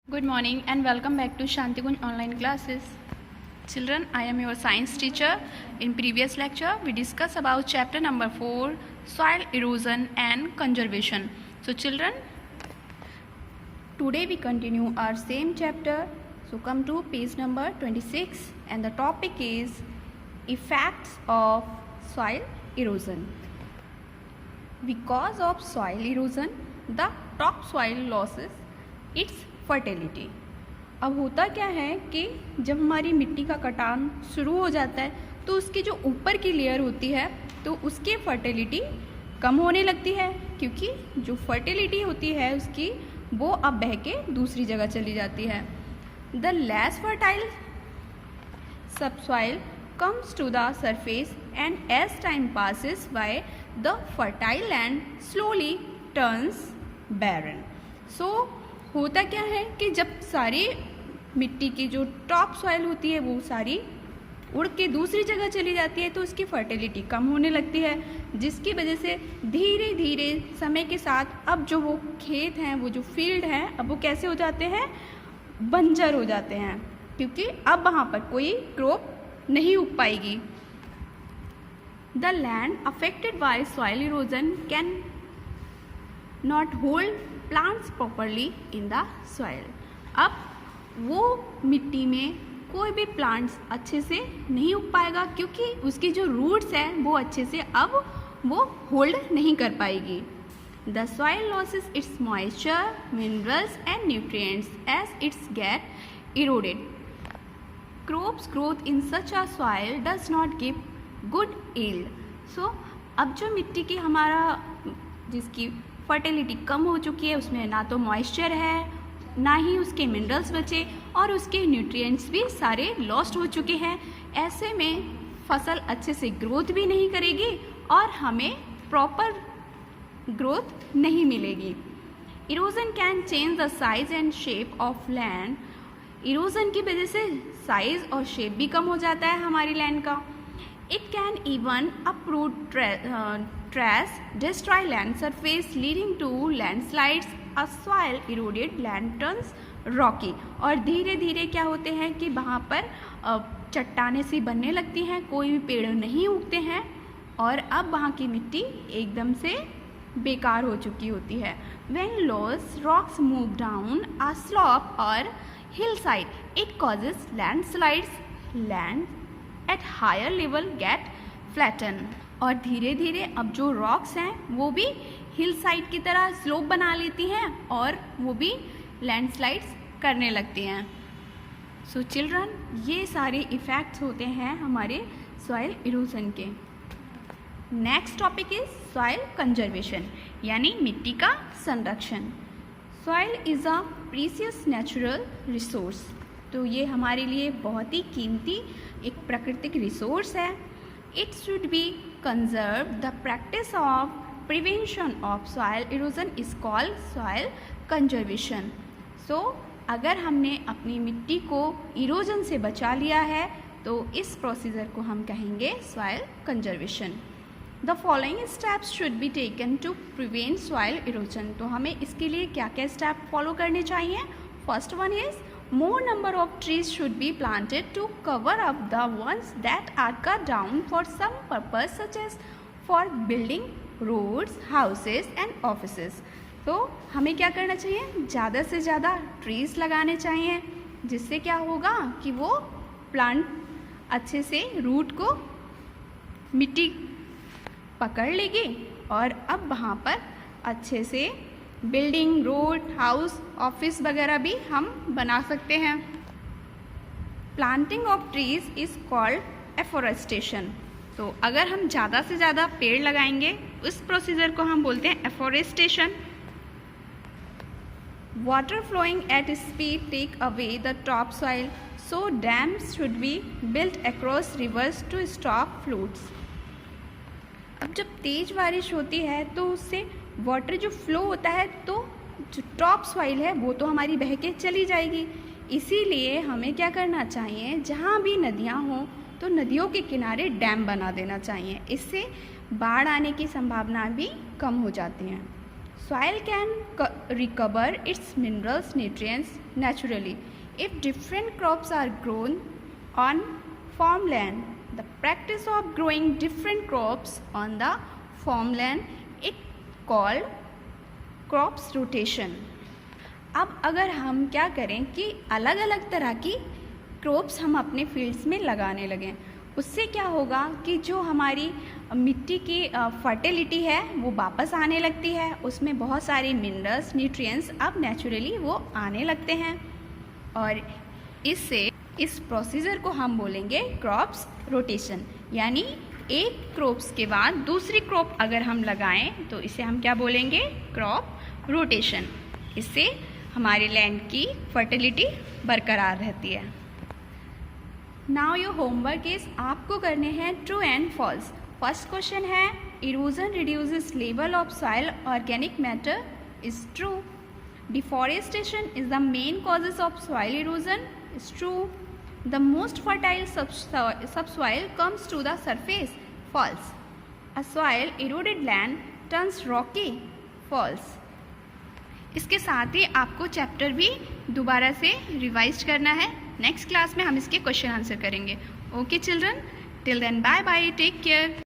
Good morning and welcome back to Shantikunj online classes. Children, I am your science teacher. In previous lecture, we discussed about chapter number 4, soil erosion and conservation. So children, today we continue our same chapter. So come to page number 26 and the topic is effects of soil erosion. Because of soil erosion, the topsoil loses its fertility. अब होता क्या है कि जब हमारी मिट्टी का कटान शुरू हो जाता है तो उसकी जो ऊपर की लेयर होती है तो उसकी फर्टिलिटी कम होने लगती है, क्योंकि जो फर्टिलिटी होती है उसकी वो अब बह के दूसरी जगह चली जाती है। The less fertile subsoil comes to the surface and as time passes by the fertile land slowly turns barren. So होता क्या है कि जब सारी मिट्टी की जो टॉप सॉइल होती है वो सारी उड़ के दूसरी जगह चली जाती है तो उसकी फर्टिलिटी कम होने लगती है, जिसकी वजह से धीरे धीरे समय के साथ अब जो वो खेत हैं, वो जो फील्ड हैं, अब वो कैसे हो जाते हैं, बंजर हो जाते हैं, क्योंकि अब वहाँ पर कोई क्रॉप नहीं उग पाएगी। The land affected by soil erosion can not hold plants properly in the soil. अब वो मिट्टी में कोई भी प्लांट्स अच्छे से नहीं उग पाएगा, क्योंकि उसकी जो रूट्स हैं वो अच्छे से अब वो होल्ड नहीं कर पाएगी। The soil loses its moisture, minerals and nutrients as its get eroded. Crops growth in such a soil does not give good yield. So अब जो मिट्टी की हमारा जिसकी फर्टिलिटी कम हो चुकी है, उसमें ना तो मॉइस्चर है, ना ही उसके मिनरल्स बचे और उसके न्यूट्रिएंट्स भी सारे लॉस्ट हो चुके हैं। ऐसे में फसल अच्छे से ग्रोथ भी नहीं करेगी और हमें प्रॉपर ग्रोथ नहीं मिलेगी। Erosion can change the size and shape of land. Erosion की वजह से साइज और शेप भी कम हो जाता है हमारी लैंड का। It can even uproot trash, destroy land surface leading to landslides. A soil eroded land turns rocky. और धीरे धीरे क्या होते हैं कि वहाँ पर चट्टानें सी बनने लगती हैं, कोई भी पेड़ नहीं उगते हैं और अब वहाँ की मिट्टी एकदम से बेकार हो चुकी होती है। When loose rocks move down a slope or hillside, it causes landslides. Land at higher level get flattened. और धीरे धीरे अब जो रॉक्स हैं वो भी हिल साइड की तरह स्लोप बना लेती हैं और वो भी लैंडस्लाइड्स करने लगती हैं। सो चिल्ड्रन, ये सारे इफ़ेक्ट्स होते हैं हमारे सॉइल इरोजन के। Next topic is soil conservation, यानी मिट्टी का संरक्षण। Soil is a precious natural resource. तो ये हमारे लिए बहुत ही कीमती एक प्राकृतिक रिसोर्स है। It should be conserved. The practice of prevention of soil erosion is called soil conservation. So, अगर हमने अपनी मिट्टी को इरोजन से बचा लिया है तो इस प्रोसीजर को हम कहेंगे soil conservation. The following steps should be taken to prevent soil erosion. तो हमें इसके लिए क्या क्या स्टेप फॉलो करने चाहिए? First one is more number of trees should be planted to cover up the ones that are cut down for some purpose such as for building roads, houses and offices. तो हमें क्या करना चाहिए? ज़्यादा से ज़्यादा ट्रीज़ लगाने चाहिए, जिससे क्या होगा कि वो प्लांट अच्छे से रूट को मिट्टी पकड़ लेगी और अब वहाँ पर अच्छे से बिल्डिंग, रोड, हाउस, ऑफिस वगैरह भी हम बना सकते हैं। Planting of trees is called afforestation. तो अगर हम ज़्यादा से ज़्यादा पेड़ लगाएंगे उस प्रोसीजर को हम बोलते हैं afforestation. Water flowing at speed take away the top soil, so dams should be built across rivers to stop floods. अब जब तेज़ बारिश होती है तो उससे वाटर जो फ्लो होता है तो जो टॉप सॉइल है वो तो हमारी बह के चली जाएगी। इसीलिए हमें क्या करना चाहिए, जहाँ भी नदियाँ हों तो नदियों के किनारे डैम बना देना चाहिए। इससे बाढ़ आने की संभावना भी कम हो जाती हैं। Soil can recover its minerals, nutrients naturally. If different crops are grown on farmland, the practice of growing different crops on the farmland it called crops rotation. अब अगर हम क्या करें कि अलग अलग तरह की क्रॉप्स हम अपने फील्ड्स में लगाने लगें, उससे क्या होगा कि जो हमारी मिट्टी की फर्टिलिटी है वो वापस आने लगती है, उसमें बहुत सारे मिनरल्स, न्यूट्रिएंट्स अब नेचुरली वो आने लगते हैं और इससे इस प्रोसीजर को हम बोलेंगे क्रॉप्स रोटेशन। यानी एक क्रॉप्स के बाद दूसरी क्रॉप अगर हम लगाएं तो इसे हम क्या बोलेंगे, क्रॉप रोटेशन। इससे हमारे लैंड की फर्टिलिटी बरकरार रहती है। नाउ योर होमवर्क इज आपको करने हैं true and false. First question है erosion reduces level of soil organic matter is true. Deforestation is the main causes of soil erosion is true. The most fertile subsoil comes to the surface false. A soil eroded land turns rocky false. इसके साथ ही आपको chapter भी दोबारा से revise करना है। Next class में हम इसके क्वेश्चन आंसर करेंगे। Okay children, till then bye bye, take care.